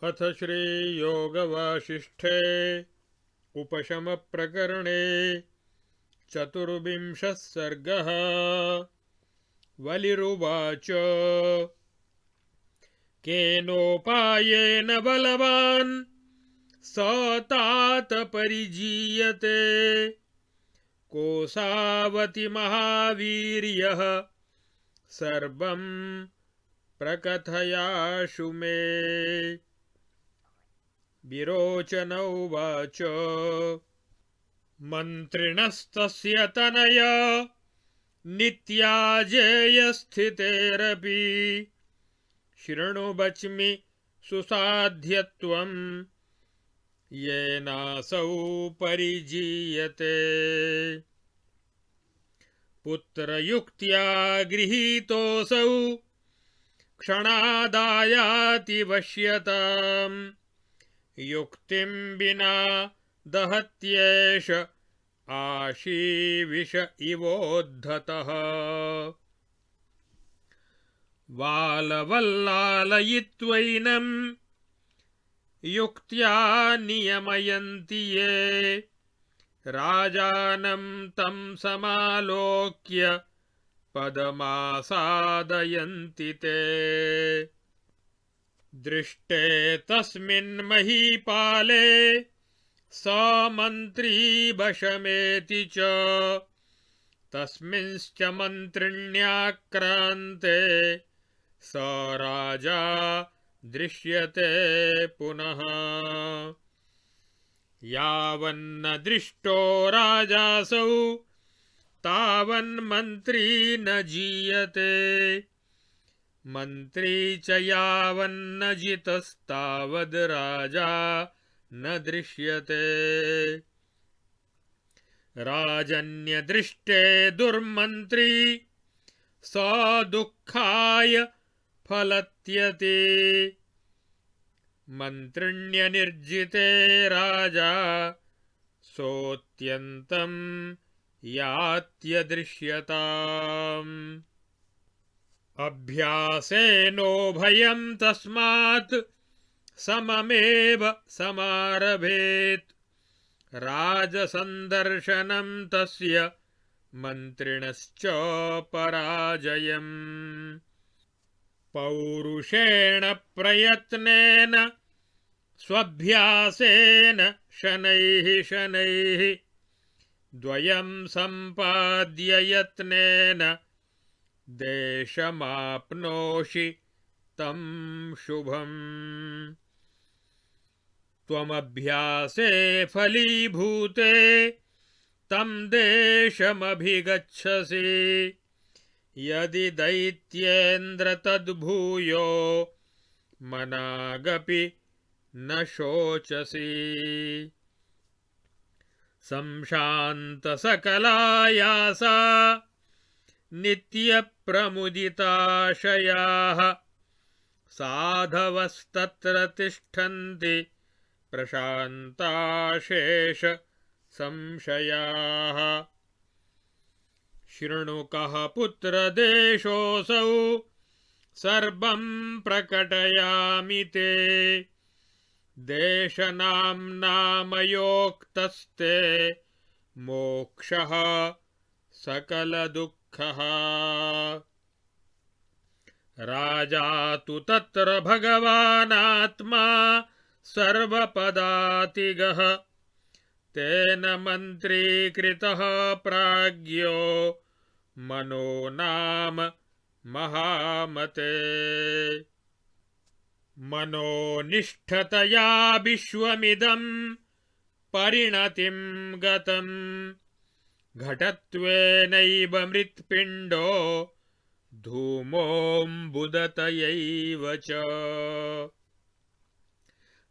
अथ श्रीयोगवासिष्ठे उपशमप्रकरणे चतुर्विंशः सर्गः। वलिरुवाच केनोपायेन बलवान् स तात परिजीयते कोसावति महावीर्यः सर्वं प्रकथयाशु मे। विरोचन उवाच मन्त्रिणस्तस्य तनया नित्याजेयस्थितेरपि शृणु वच्मि सुसाध्यत्वं येनासौ परिजीयते। पुत्रयुक्त्या गृहीतोऽसौ क्षणादायाति वश्यताम् युक्तिं विना दहत्येष आशीविष इवोद्धतः। वालवल्लालयित्वैनं युक्त्या नियमयन्ति ये राजानं तं समालोक्य पदमासादयन्ति ते। दृष्टे तस्मिन् महीपाले स मन्त्री वशमेति च तस्मिंश्च मन्त्रिण्याक्रान्ते स राजा दृश्यते पुनः। यावन्न दृष्टो राजासौ तावन्मन्त्री न जीयते मन्त्री च यावन्न जितस्तावद् राजा न दृश्यते। राजन्यदृष्टे दुर्मन्त्री स दुःखाय फलत्यते मन्त्रिण्यनिर्जिते राजा सोऽत्यन्तं यात्यदृश्यताम्। अभ्यासेनोभयं तस्मात् सममेव समारभेत् राजसन्दर्शनं तस्य मन्त्रिणश्च पराजयम्। पौरुषेण प्रयत्नेन स्वभ्यासेन शनैः शनैः द्वयं सम्पाद्य यत्नेन देशमाप्नोषि तं शुभम्। त्वमभ्यासे फलीभूते तं देशमभिगच्छसि यदि दैत्येन्द्र तद्भूयो मनागपि न शोचसि। संशान्तसकलायासा नित्यप्रमुदिताशयाः साधवस्तत्र तिष्ठन्ति प्रशान्ताशेष संशयाः। शृणु कः पुत्रदेशोऽसौ सर्वं प्रकटयामि ते देशनाम्नामयोक्तस्ते मोक्षः सकलदुःखः। राजा तु तत्र भगवानात्मा सर्वपदातिगः तेन मन्त्रीकृतः प्राज्ञो मनो नाम महामते। मनोनिष्ठतया विश्वमिदं परिणतिं गतम् घटत्वेनैव मृत्पिण्डो धूमोऽम्बुदतयैव च।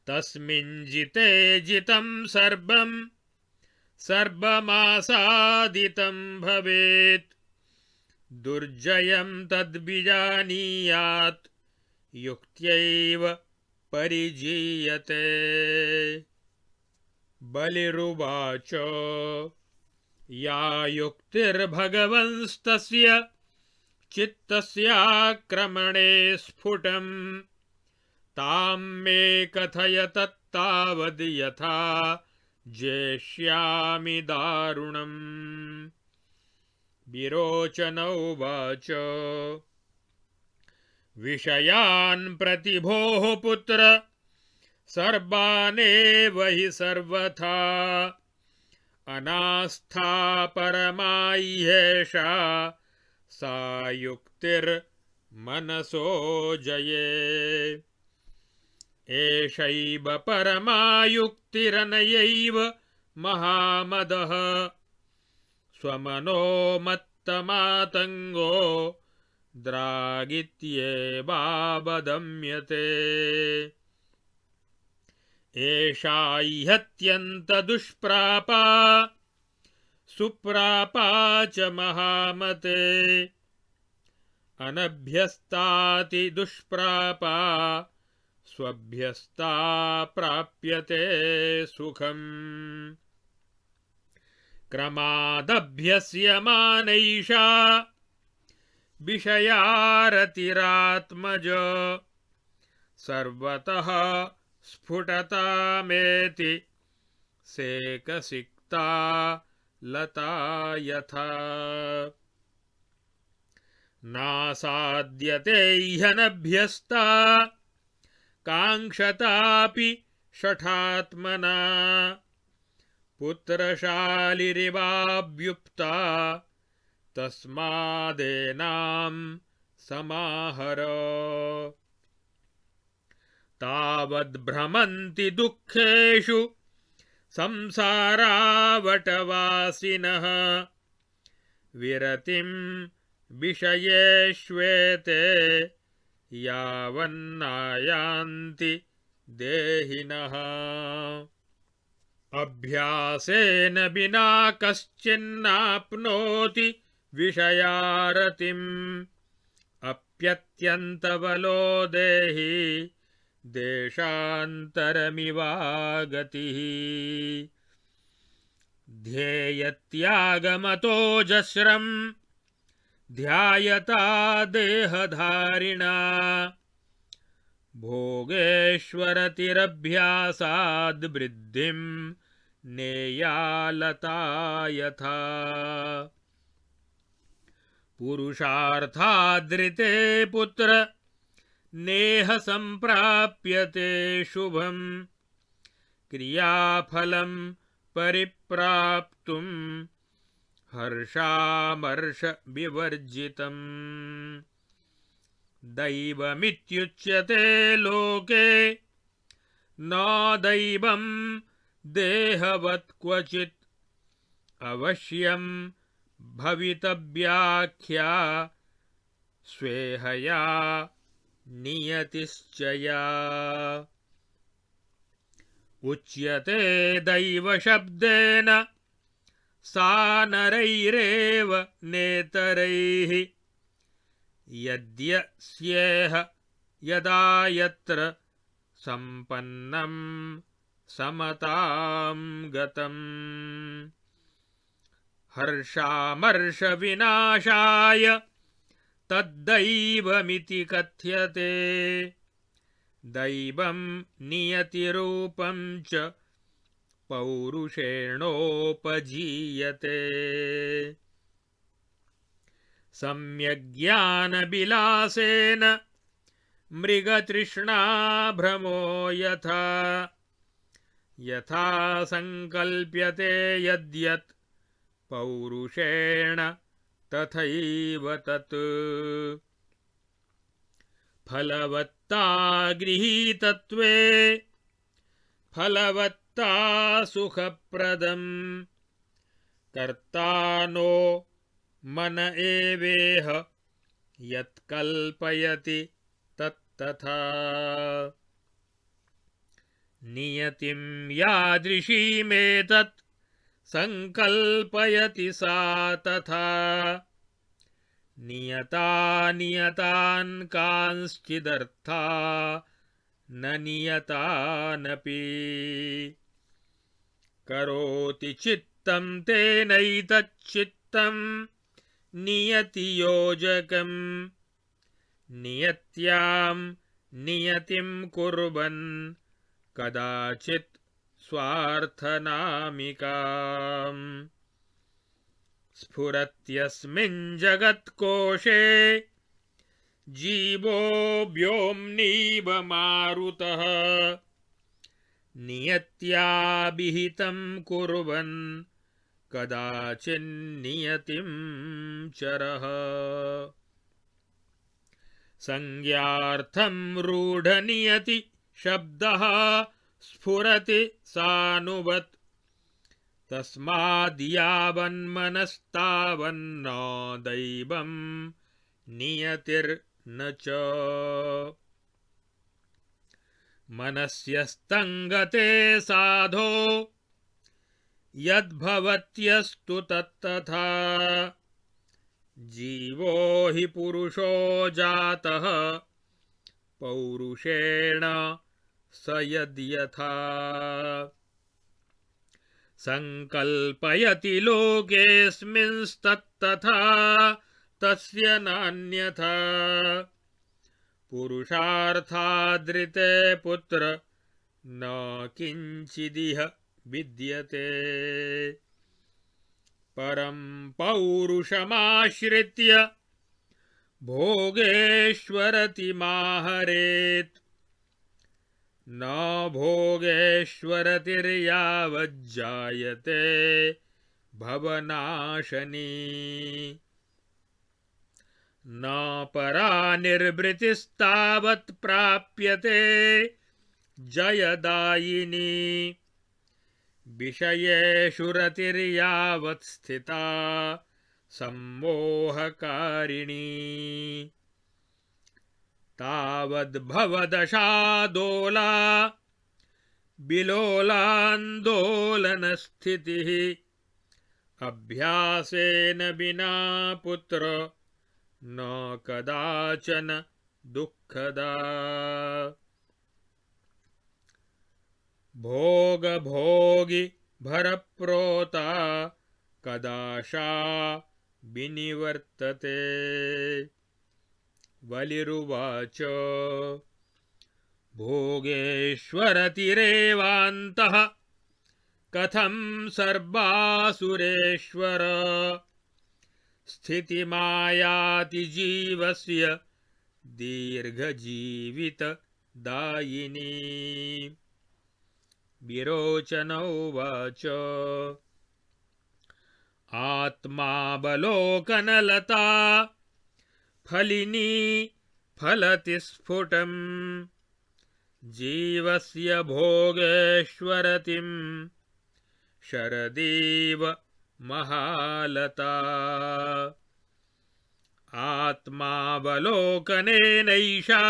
तस्मिञ्जिते जितं सर्वं सर्वमासादितं भवेत् दुर्जयं तद्विजानीयात् युक्त्यैव परिजीयते। बलिरुवाच या युक्तिर्भगवंस्तस्य चित्तस्याक्रमणे स्फुटम् तां मे कथय तत्तावद् यथा जेष्यामि दारुणम्। विरोचन उवाच विषयान् प्रतिभोः पुत्र सर्वानेव हि सर्वथा अनास्था परमा ह्येषा सा युक्तिर्मनसो जये। एषैव परमा युक्तिरनयैव महामदः स्वमनोमत्तमातङ्गो द्रागित्येवावदम्यते। एषा ह्यत्यन्तदुष्प्रापा सुप्रापा च महामते अनभ्यस्ताति दुष्प्रापा स्वभ्यस्ता प्राप्यते सुखम्। क्रमादभ्यस्यमानैषा विषयारतिरात्मज सर्वतः स्फुटतामेति सेकसिक्ता लता यथा। नासाद्यते ह्यनभ्यस्ता काङ्क्षतापि शठात्मना पुत्रशालिरिवाभ्युक्ता तस्मादेनां समाहर। तावद्भ्रमन्ति दुःखेषु संसारावटवासिनः विरतिं विषयेष्वेते यावन्नायान्ति देहिनः। अभ्यासेन विना कश्चिन्नाप्नोति विषयारतिम् अप्यत्यन्तबलो देहि देशान्तरमिवागतिः। ध्येयत्यागमतोजस्रम् ध्यायता देहधारिणा भोगेश्वरतिरभ्यासाद् वृद्धिं नेयालता यथा। पुरुषार्थादृते पुत्र नेह संप्राप्यते शुभम् क्रियाफलं परिप्राप्तुं हर्षामर्ष विवर्जितम्। दैवमित्युच्यते लोके न दैवं देहवत् क्वचित् अवश्यं भवितव्याख्या स्वेहया नियतिश्च या। उच्यते दैवशब्देन सा नरैरेव नेतरैः यद्यस्येह यदा यत्र सम्पन्नं समतां गतम्। हर्षामर्षविनाशाय तद्दैवमिति कथ्यते दैवं नियतिरूपं च पौरुषेणोपजीयते। सम्यग्ज्ञानविलासेन मृगतृष्णाभ्रमो यथा यथा संकल्प्यते यद्यत् पौरुषेण तथैव तत्। फलवत्ता गृहीतत्वे फलवत्ता सुखप्रदम् कर्ता नो मन एवेह यत्कल्पयति तत्तथा। नियतिं यादृशीमेतत् संकल्पयति सा तथा नियता नियतान् कांश्चिदर्था न नियतानपि। करोति चित्तं तेनैतच्चित्तं नियतियोजकम् नियत्यां नियतिं कुर्वन् कदाचित् स्वार्थनामिकाम् स्फुरत्यस्मिन् जगत्कोशे जीवो व्योम्नीव मारुतः नियत्या विहितं कुर्वन् कदाचिन्नियतिं चरः संज्ञार्थं रूढनियति शब्दः स्फुरति सानुवत् तस्माद्यावन्मनस्तावन्न दैवं नियतिर्न च मनस्यस्तङ्गते साधो यद्भवत्यस्तु तत्तथा जीवो हि पुरुषो जातः पौरुषेण स यद्यथा संकल्पयति लोकेऽस्मिंस्तत्तथा तस्य नान्यथा पुरुषार्थादृते पुत्र न किञ्चिदिह विद्यते परं पौरुषमाश्रित्य भोगेश्वरतिमाहरेत् न भोगेश्वरतिर्यावज्जायते भवनाशनी न परा निर्वृतिस्तावत् प्राप्यते जयदायिनी विषयेषु रतिर्यावत् स्थिता सम्मोहकारिणी तावद्भवदशादोला विलोलान्दोलनस्थितिः अभ्यासेन विना पुत्र न कदाचन दुःखदा भोगभोगी भरप्रोता कदाशा विनिवर्तते बलिरुवाच भोगेश्वरतिरेवान्तः कथं सर्वासुरेश्वर स्थितिमायाति जीवस्य दीर्घजीवितदायिनी विरोचनोवाच आत्मावलोकनलता फलिनी फलति स्फुटम् जीवस्य भोगेश्वरतिं शरदीव महालता आत्मावलोकनेनैषा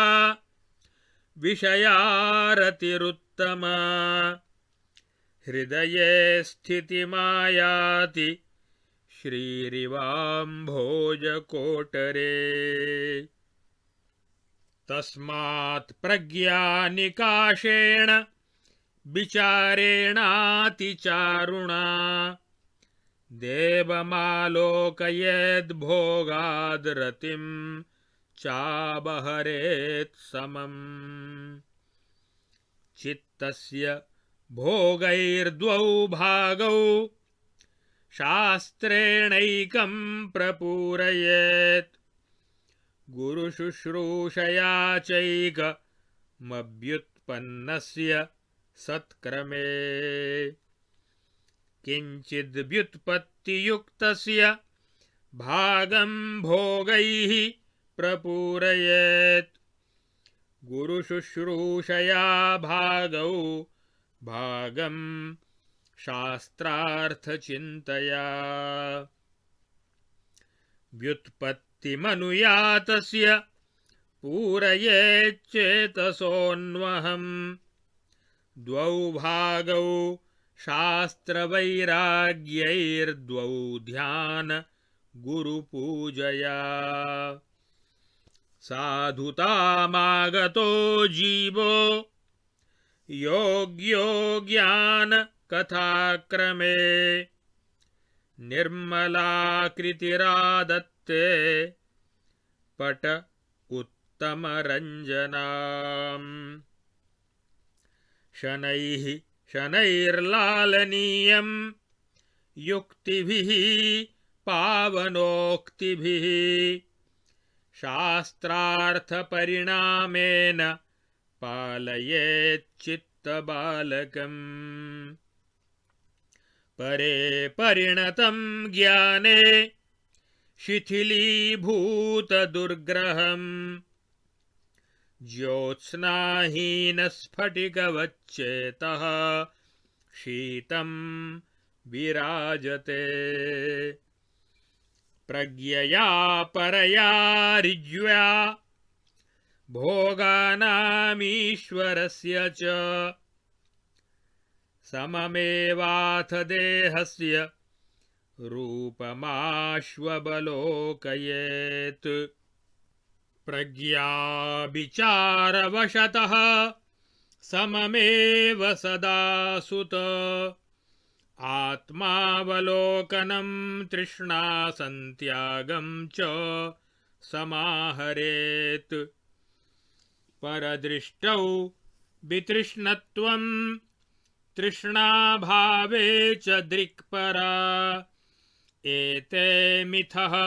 विषयारतिरुत्तमा हृदये स्थितिमायाति श्रीरिवाम्भोजकोटरे तस्मात् प्रज्ञानिकाशेण विचारेणातिचारुणा देवमालोकयेद्भोगाद्रतिं चाबहरेत् समम् चित्तस्य भोगैर्द्वौ भागौ शास्त्रेणैकं प्रपूरयेत् गुरुशुश्रूषया चैकमभ्युत्पन्नस्य सत्क्रमे किञ्चिद्व्युत्पत्तियुक्तस्य भागं भोगैः प्रपूरयेत् गुरुशुश्रूषया भागौ भागं शास्त्रार्थचिन्तया व्युत्पत्तिमनुयातस्य पूरयेच्चेतसोऽन्वहम् द्वौ भागौ शास्त्रवैराग्यैर्द्वौ ध्यान गुरुपूजया साधुतामागतो जीवो योग्यो ज्ञानकथाक्रमे निर्मलाकृतिरादत्ते पट उत्तमरञ्जनाम् शनैः शनैर्लालनीयं युक्तिभिः पावनोक्तिभिः शास्त्रार्थपरिणामेन पालयेच्चित्तबालकम् परे परिणतं ज्ञाने शिथिलीभूतदुर्ग्रहम् ज्योत्स्नाहीनस्फटिकवच्चेतः शीतं विराजते प्रज्ञया परया ऋज्व्या भोगानामीश्वरस्य च सममेवाथ देहस्य रूपमाश्वबलोकयेत् प्रज्ञा विचारवशतः सममेव सदा सुत आत्मावलोकनं तृष्णासन्त्यागं च समाहरेत् परदृष्टौ वितृष्णत्वं तृष्णाभावे च दृक्परा एते मिथः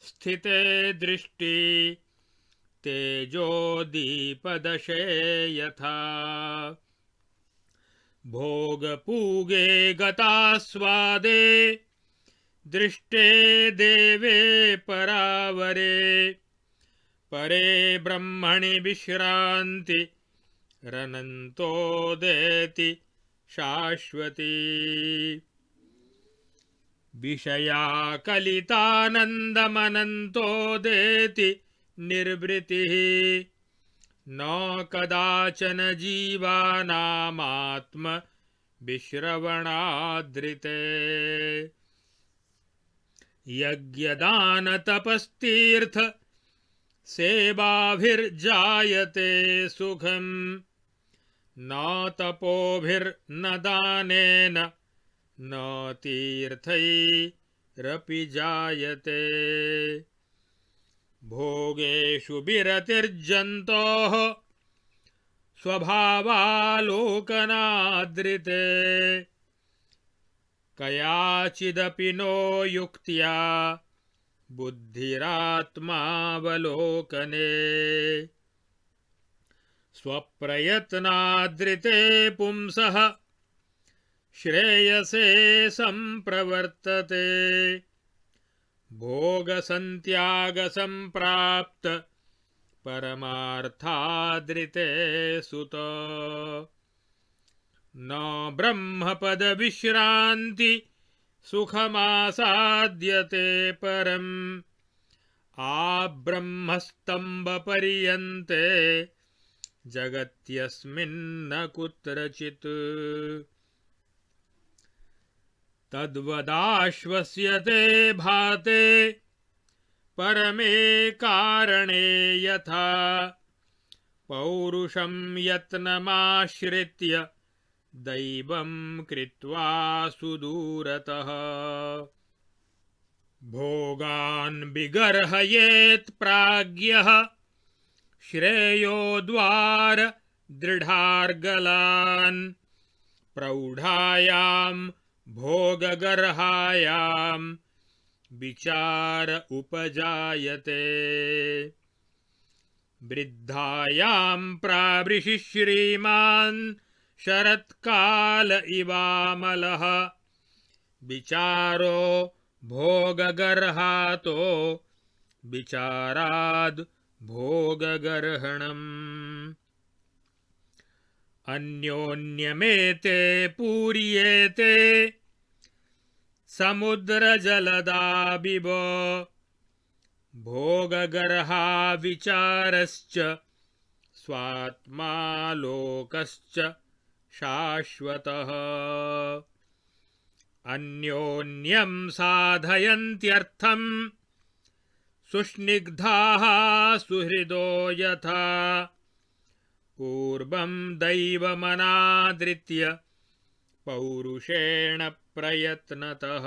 स्थिते दृष्टि तेजोदीपदशे यथा भोगपूगे गतास्वादे दृष्टे देवे परावरे परे ब्रह्मणि विश्रान्ति रनन्तोदेति शाश्वती विषयाकलितानन्दमनन्तोदेति निर्वृतिः न कदाचन जीवानामात्म विश्रवणादृते यज्ञदानतपस्तीर्थ सेवाभिर्जायते सुखम् न तपोभिर्न दानेन न तीर्थैरपि जायते भोगेषु विरतिर्जन्तोः स्वभावालोकनादृते कयाचिदपि नो युक्त्या बुद्धिरात्मावलोकने स्वप्रयत्नादृते पुंसः श्रेयसे संप्रवर्तते भोगसन्त्यागसम्प्राप्त परमार्थादृते सुत न ब्रह्मपदविश्रान्ति सुखमासाद्यते परम् आब्रह्मस्तम्भपर्यन्ते जगत्यस्मिन्न कुत्रचित् तद्वदाश्वस्यते भाते परमे कारणे यथा पौरुषं यत्नमाश्रित्य दैवं कृत्वा सुदूरतः भोगान् विगर्हयेत् प्राज्ञः श्रेयो द्वार दृढार्गलान् प्रौढायां भोगगर्हायां विचार उपजायते वृद्धायां प्रावृषि श्रीमान् शरत्काल इवामलः विचारो भोगगर्हातो विचाराद् भोगगर्हणम् अन्योन्यमेते पूर्येते समुद्रजलदाबिव भोगगर्हा विचारश्च स्वात्मालोकश्च शाश्वतः अन्योन्यं साधयन्त्यर्थं सुस्निग्धाः सुहृदो यथा पूर्वं दैवमनादृत्य पौरुषेण प्रयत्नतः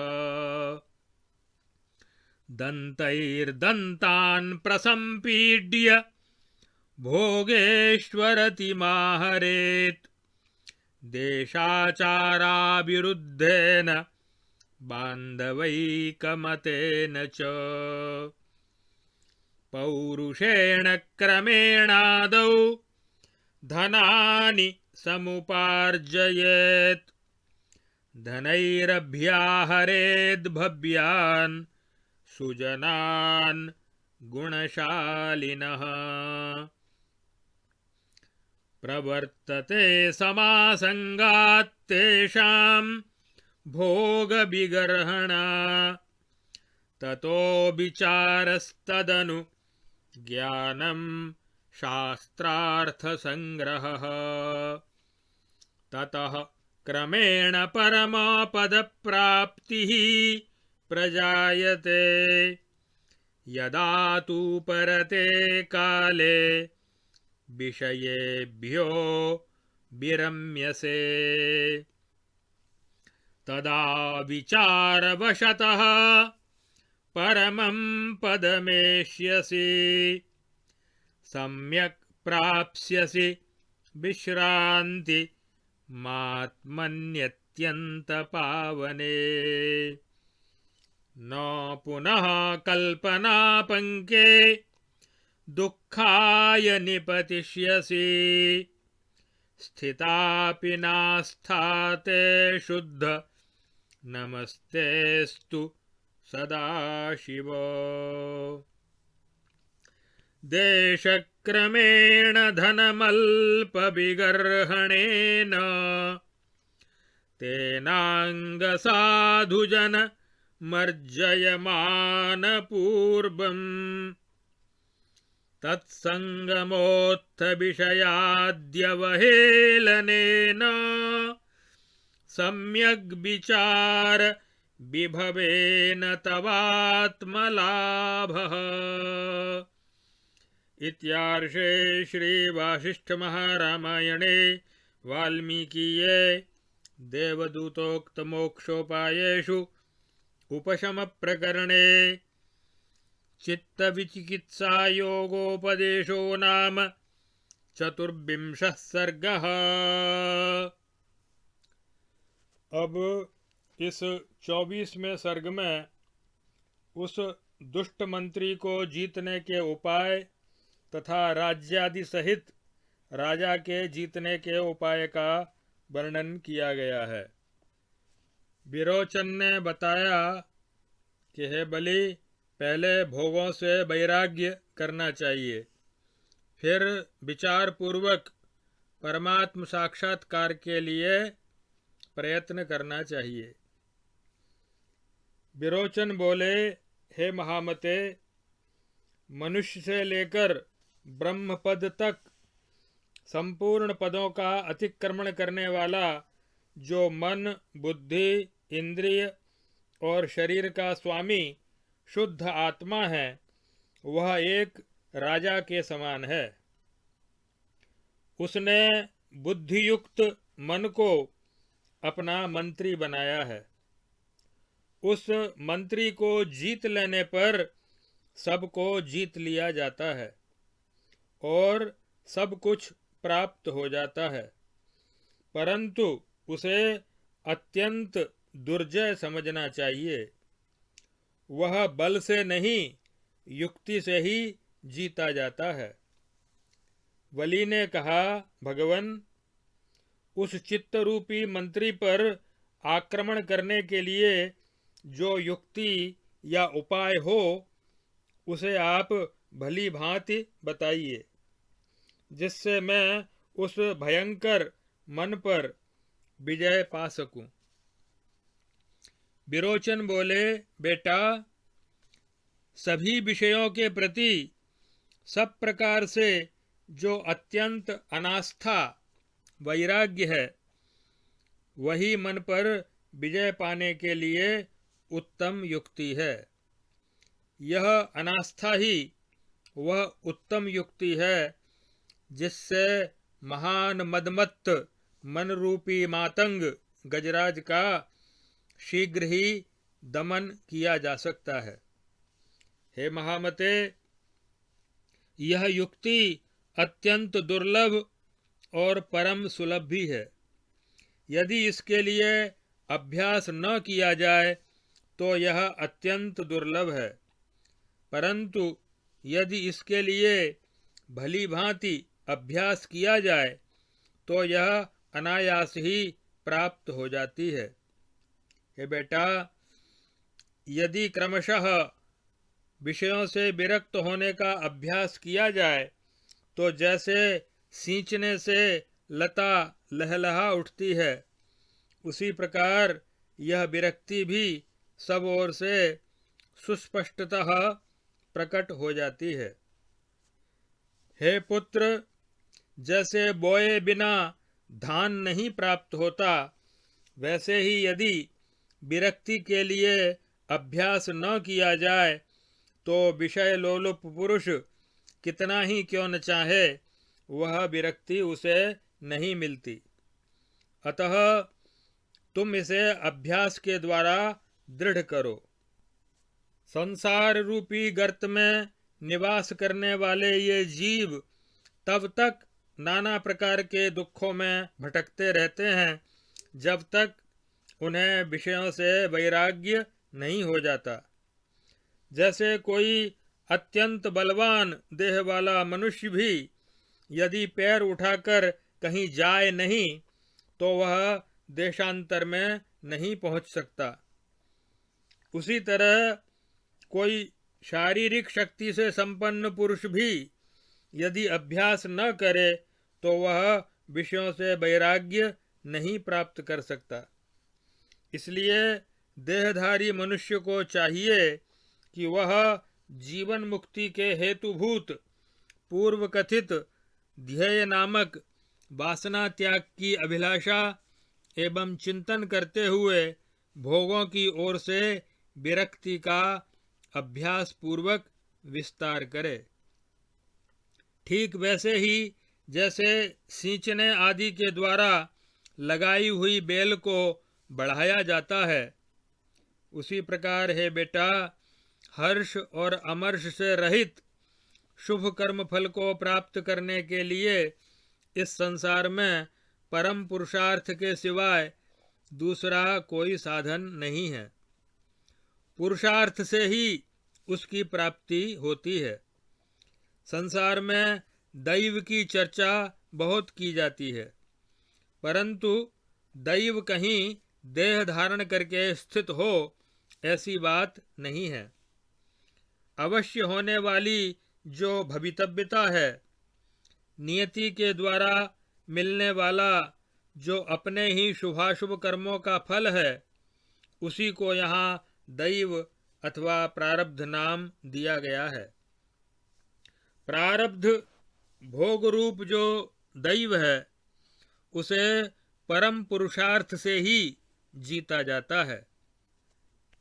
दन्तैर्दन्तान् प्रसम्पीड्य भोगेश्वरतिमाहरेत् देशाचाराविरुद्धेन बान्धवैकमतेन च पौरुषेण क्रमेणादौ धनानि समुपार्जयेत् धनैरभ्याहरेद्भव्यान् सुजनान् गुणशालिनः प्रवर्तते समासंगात् तेषां भोगविगर्हणा ततो विचारस्तदनु ज्ञानं शास्त्रार्थसंग्रहः ततः क्रमेण परमपदप्राप्तिः प्रजायते यदा तु परते काले विषयेभ्यो विरम्यसे तदा विचारवशतः परमं पदमेष्यसि सम्यक् प्राप्स्यसि विश्रान्ति मात्मन्यत्यन्तपावने न पुनः कल्पनापङ्के दुःखाय निपतिष्यसि स्थितापि नास्थाते शुद्ध नमस्तेस्तु सदाशिव देशक्रमेण धनमल्पविगर्हणेन तेनाङ्गसाधुजन मर्जयमानपूर्वम् तत्सङ्गमोत्थविषयाद्यवहेलनेन सम्यग्विचार विभवेन तवात्मलाभः। इत्यार्षे श्रीवासिष्ठमहारामायणे वाल्मीकीये देवदूतोक्तमोक्षोपायेषु उपशमप्रकरणे चित्तविचिकित्सायोगोपदेशो नाम 24वां सर्गः। अब इस 24वें सर्ग में उस दुष्ट मंत्री को जीतने के उपाय तथा राज्यादि सहित राजा के जीतने के उपाय का वर्णन किया गया है। विरोचन ने बताया कि हे बलि, पहले भोगों से वैराग्य करना चाहिए, फिर विचार पूर्वक परमात्म साक्षात्कार के लिए प्रयत्न करना चाहिए। विरोचन बोले, हे महामते, मनुष्य से लेकर ब्रह्म पद तक संपूर्ण पदों का अतिक्रमण करने वाला जो मन, बुद्धि, इंद्रिय और शरीर का स्वामी शुद्ध आत्मा है, वह एक राजा के समान है। उसने बुद्धियुक्त मन को अपना मंत्री बनाया है। उस मंत्री को जीत लेने पर सबको जीत लिया जाता है और सब कुछ प्राप्त हो जाता है, परंतु उसे अत्यंत दुर्जय समझना चाहिए। वह बल से नहीं, युक्ति से ही जीता जाता है। बलि ने कहा, भगवन, उस चित्त रूपी मंत्री पर आक्रमण करने के लिए जो युक्ति या उपाय हो, उसे आप भली भांति बताइए, जिससे मैं उस भयंकर मन पर विजय पा सकूं। विरोचन बोले, बेटा, सभी विषयों के प्रति सब प्रकार से जो अत्यंत अनास्था वैराग्य है, वही मन पर विजय पाने के लिए उत्तम युक्ति है। यह अनास्था ही वह उत्तम युक्ति है जिससे महान मदमत्त मन रूपी मातंग गजराज का शीघ्र ही दमन किया जा सकता है। हे महामते, यह युक्ति अत्यंत दुर्लभ और परम सुलभ भी है। यदि इसके लिए अभ्यास न किया जाए तो यह अत्यंत दुर्लभ है, परंतु यदि इसके लिए भली भांति अभ्यास किया जाए तो यह अनायास ही प्राप्त हो जाती है। हे बेटा, यदि क्रमशः विषयों से विरक्त होने का अभ्यास किया जाए तो जैसे सींचने से लता लहलहा उठती है, उसी प्रकार यह विरक्ति भी सब ओर से सुस्पष्टतः प्रकट हो जाती है। हे पुत्र, जैसे बोए बिना धान नहीं प्राप्त होता, वैसे ही यदि विरक्ति के लिए अभ्यास न किया जाए तो विषय लोलुप पुरुष कितना ही क्यों न चाहे, वह विरक्ति उसे नहीं मिलती। अतः तुम इसे अभ्यास के द्वारा दृढ़ करो। संसार रूपी गर्त में निवास करने वाले ये जीव तब तक नाना प्रकार के दुखों में भटकते रहते हैं जब तक उन्हें विषयों से वैराग्य नहीं हो जाता। जैसे कोई अत्यंत बलवान देह वाला मनुष्य भी यदि पैर उठाकर कहीं जाए नहीं तो वह देशांतर में नहीं पहुंच सकता। उसी तरह कोई शारीरिक शक्ति से संपन्न पुरुष भी यदि अभ्यास न करे तो वह विषयों से वैराग्य नहीं प्राप्त कर सकता। इसलिए देहधारी मनुष्य को चाहिए कि वह जीवन मुक्ति के हेतुभूत पूर्व कथित ध्येय नामक वासना त्याग की अभिलाषा एवं चिंतन करते हुए भोगों की ओर से विरक्ति का अभ्यास पूर्वक विस्तार करे। ठीक वैसे ही जैसे सींचने आदि के द्वारा लगाई हुई बेल को बढ़ाया जाता है, उसी प्रकार है बेटा, हर्ष और अमर्ष से रहित शुभ कर्म फल को प्राप्त करने के लिए इस संसार में परम पुरुषार्थ के सिवाय दूसरा कोई साधन नहीं है। पुरुषार्थ से ही उसकी प्राप्ति होती है। संसार में दैव की चर्चा बहुत की जाती है, परंतु दैव कहीं देह धारण करके स्थित हो ऐसी बात नहीं है। अवश्य होने वाली जो भवितव्यता है, नियति के द्वारा मिलने वाला जो अपने ही शुभाशुभ कर्मों का फल है, उसी को यहाँ दैव अथवा प्रारब्ध नाम दिया गया है। प्रारब्ध भोग रूप जो दैव है, उसे परम पुरुषार्थ से ही जीता जाता है।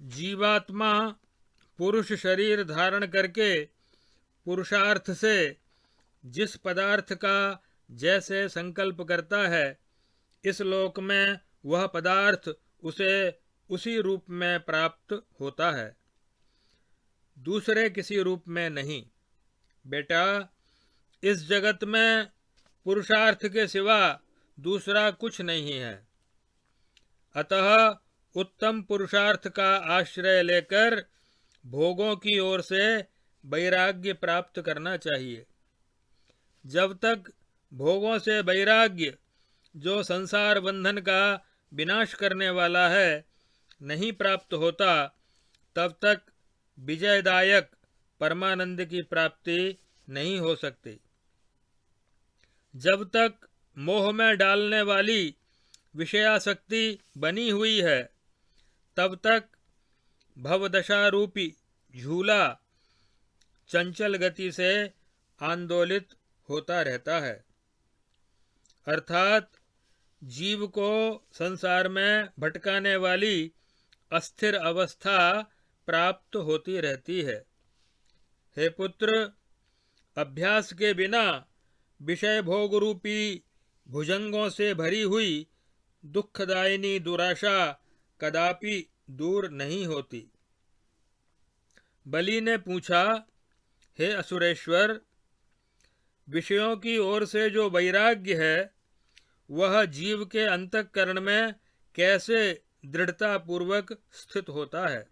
जीवात्मा पुरुष शरीर धारण करके पुरुषार्थ से जिस पदार्थ का जैसे संकल्प करता है, इस लोक में वह पदार्थ उसे उसी रूप में प्राप्त होता है, दूसरे किसी रूप में नहीं। बेटा, इस जगत में पुरुषार्थ के सिवा दूसरा कुछ नहीं है। अतः उत्तम पुरुषार्थ का आश्रय लेकर भोगों की ओर से वैराग्य प्राप्त करना चाहिए। जब तक भोगों से वैराग्य, जो संसार बंधन का विनाश करने वाला है, नहीं प्राप्त होता, तब तक विजयदायक परमानंद की प्राप्ति नहीं हो सकती। जब तक मोह में डालने वाली विषयासक्ति बनी हुई है, तब तक भवदशा रूपी झूला चंचल गति से आंदोलित होता रहता है। अर्थात जीव को संसार में भटकाने वाली अस्थिर अवस्था प्राप्त होती रहती है। हे पुत्र, अभ्यास के बिना विषय भोग रूपी भुजंगों से भरी हुई दुखदायिनी दुराशा कदापि दूर नहीं होती। बलि ने पूछा, हे असुरेश्वर, विषयों की ओर से जो वैराग्य है वह जीव के अंतःकरण में कैसे दृढ़ता पूर्वक स्थित होता है।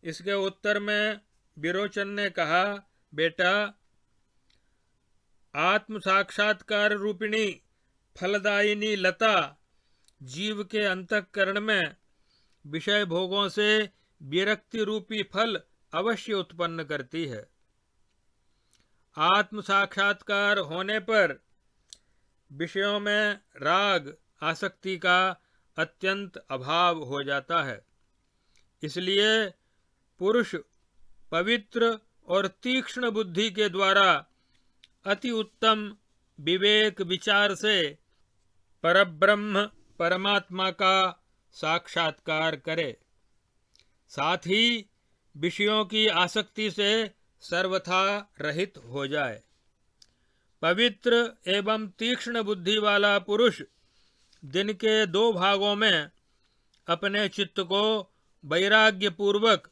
इसके उत्तर में विरोचन ने कहा, बेटा, आत्म साक्षात्कार रूपिणी फलदायिनी लता जीव के अंतःकरण में विषय भोगों से विरक्ति रूपी फल अवश्य उत्पन्न करती है। आत्म साक्षात्कार होने पर विषयों में राग आसक्ति का अत्यंत अभाव हो जाता है। इसलिए पुरुष पवित्र और तीक्ष्ण बुद्धि के द्वारा अति उत्तम विवेक विचार से परब्रह्म परमात्मा का साक्षात्कार करे, साथ ही विषयों की आसक्ति से सर्वथा रहित हो जाए। पवित्र एवं तीक्ष्ण बुद्धि वाला पुरुष दिन के 2 भागों में अपने चित्त को वैराग्य पूर्वक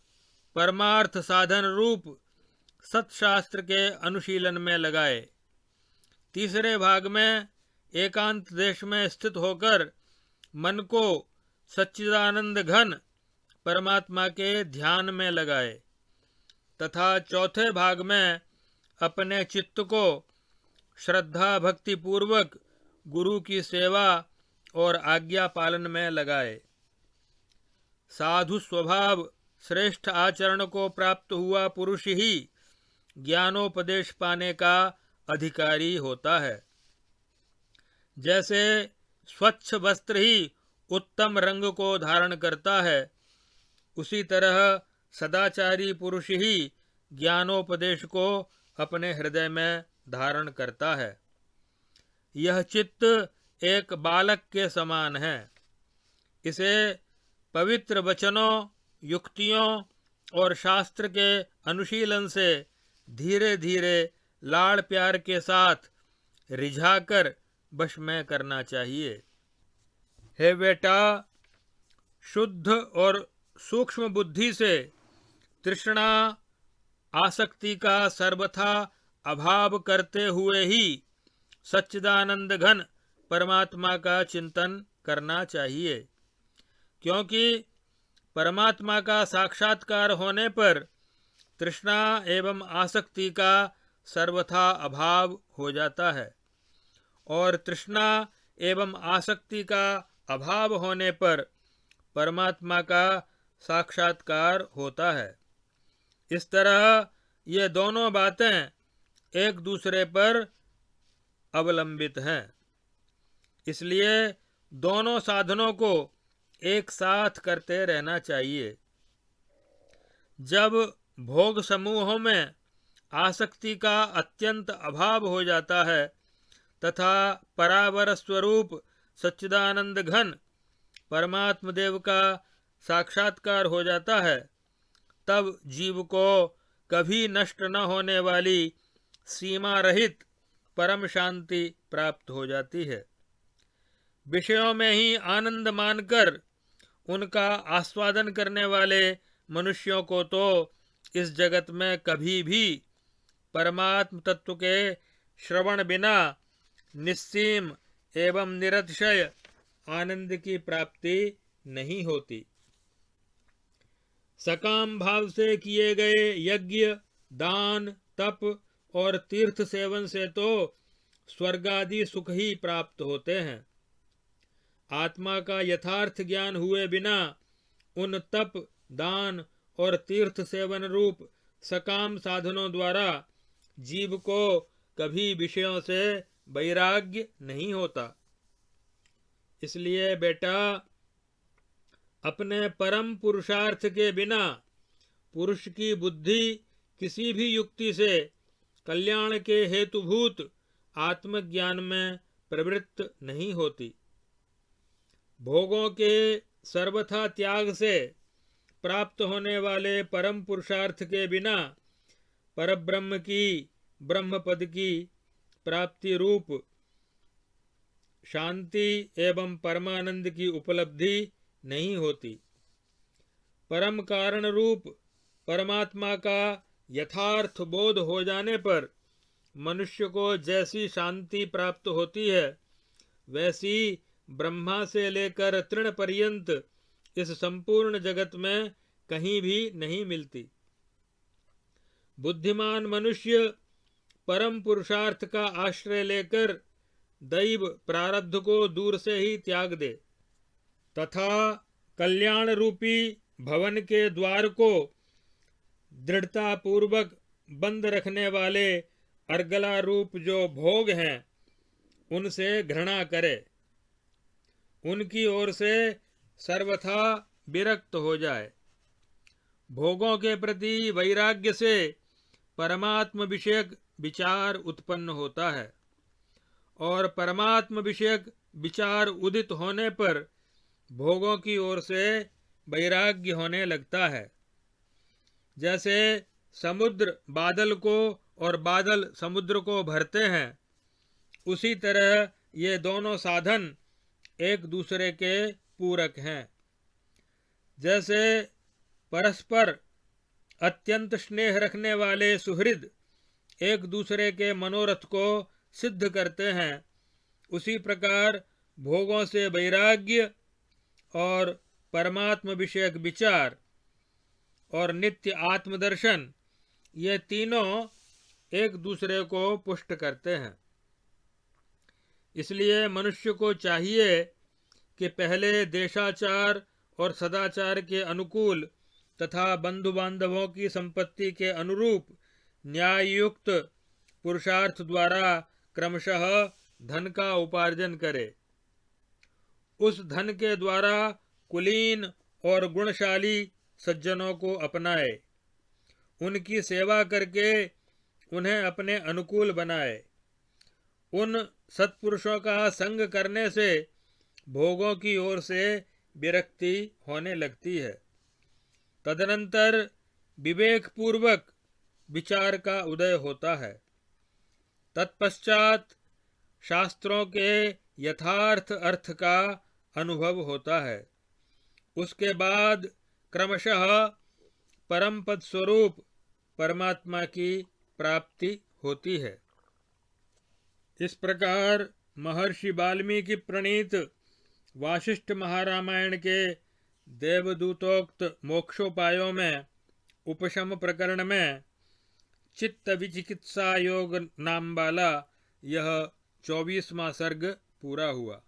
परमार्थ साधन रूप सत्शास्त्र के अनुशीलन में लगाए। तीसरे भाग में एकांत देश में स्थित होकर मन को सच्चिदानंद घन परमात्मा के ध्यान में लगाए तथा चौथे भाग में अपने चित्त को श्रद्धा भक्ति पूर्वक गुरु की सेवा और आज्ञा पालन में लगाए। साधु स्वभाव श्रेष्ठ आचरण को प्राप्त हुआ पुरुष ही ज्ञानोपदेश पाने का अधिकारी होता है। जैसे स्वच्छ वस्त्र ही उत्तम रंग को धारण करता है, उसी तरह सदाचारी पुरुष ही ज्ञानोपदेश को अपने हृदय में धारण करता है। यह चित्त एक बालक के समान है। इसे पवित्र वचनों, युक्तियों और शास्त्र के अनुशीलन से धीरे धीरे लाड़ प्यार के साथ रिझाकर वश में करना चाहिए। हे बेटा, शुद्ध और सूक्ष्म बुद्धि से तृष्णा आसक्ति का सर्वथा अभाव करते हुए ही सच्चिदानंद घन परमात्मा का चिंतन करना चाहिए, क्योंकि परमात्मा का साक्षात्कार होने पर तृष्णा एवं आसक्ति का सर्वथा अभाव हो जाता है और तृष्णा एवं आसक्ति का अभाव होने पर परमात्मा का साक्षात्कार होता है। इस तरह ये दोनों बातें एक दूसरे पर अवलंबित हैं। इसलिए दोनों साधनों को एक साथ करते रहना चाहिए। जब भोग समूहों में आसक्ति का अत्यंत अभाव हो जाता है तथा परावर स्वरूप सच्चिदानंद घन परमात्म देव का साक्षात्कार हो जाता है, तब जीव को कभी नष्ट न होने वाली सीमा रहित परम शांति प्राप्त हो जाती है। विषयों में ही आनंद मानकर उनका आस्वादन करने वाले मनुष्यों को तो इस जगत में कभी भी परमात्म तत्व के श्रवण बिना निस्सीम एवं निरतिशय आनंद की प्राप्ति नहीं होती। सकाम भाव से किए गए यज्ञ, दान, तप और तीर्थ सेवन से तो स्वर्ग आदि सुख ही प्राप्त होते हैं। आत्मा का यथार्थ ज्ञान हुए बिना उन तप, दान और तीर्थ सेवन रूप सकाम साधनों द्वारा जीव को कभी विषयों से वैराग्य नहीं होता। इसलिए बेटा, अपने परम पुरुषार्थ के बिना पुरुष की बुद्धि किसी भी युक्ति से कल्याण के हेतुभूत आत्मज्ञान में प्रवृत्त नहीं होती। भोगों के सर्वथा त्याग से प्राप्त होने वाले परम पुरुषार्थ के बिना परब्रह्म की, ब्रह्म पद की प्राप्ति रूप शांति एवं परमानंद की उपलब्धि नहीं होती। परम कारण रूप परमात्मा का यथार्थ बोध हो जाने पर मनुष्य को जैसी शांति प्राप्त होती है, वैसी ब्रह्मा से लेकर तृण पर्यंत इस संपूर्ण जगत में कहीं भी नहीं मिलती। बुद्धिमान मनुष्य परम पुरुषार्थ का आश्रय लेकर दैव प्रारब्ध को दूर से ही त्याग दे तथा कल्याण रूपी भवन के द्वार को दृढ़ता पूर्वक बंद रखने वाले अर्गला रूप जो भोग हैं उनसे घृणा करे, उनकी ओर से सर्वथा विरक्त हो जाए। भोगों के प्रति वैराग्य से परमात्म विषयक विचार उत्पन्न होता है और परमात्म विषयक विचार उदित होने पर भोगों की ओर से वैराग्य होने लगता है। जैसे समुद्र बादल को और बादल समुद्र को भरते हैं, उसी तरह ये दोनों साधन एक दूसरे के पूरक हैं। जैसे परस्पर अत्यंत स्नेह रखने वाले सुहृद एक दूसरे के मनोरथ को सिद्ध करते हैं, उसी प्रकार भोगों से वैराग्य और परमात्म विषयक विचार और नित्य आत्मदर्शन, ये तीनों एक दूसरे को पुष्ट करते हैं। इसलिए मनुष्य को चाहिए कि पहले देशाचार और सदाचार के अनुकूल तथा बंधु बांधवों की संपत्ति के अनुरूप न्याययुक्त पुरुषार्थ द्वारा क्रमशः धन का उपार्जन करे। उस धन के द्वारा कुलीन और गुणशाली सज्जनों को अपनाए, उनकी सेवा करके उन्हें अपने अनुकूल बनाए। उन सत्पुरुषों का संग करने से भोगों की ओर से विरक्ति होने लगती है। तदनंतर विवेक पूर्वक विचार का उदय होता है। तत्पश्चात शास्त्रों के यथार्थ अर्थ का अनुभव होता है। उसके बाद क्रमशः परम पद स्वरूप परमात्मा की प्राप्ति होती है। इस प्रकार महर्षि वाल्मीकि प्रणीत वासिष्ठ महारामायण के देवदूतोक्त मोक्षोपायों में उपशम प्रकरण में चित्त विचिकित्सा योग नाम वाला यह 24वां सर्ग पूरा हुआ।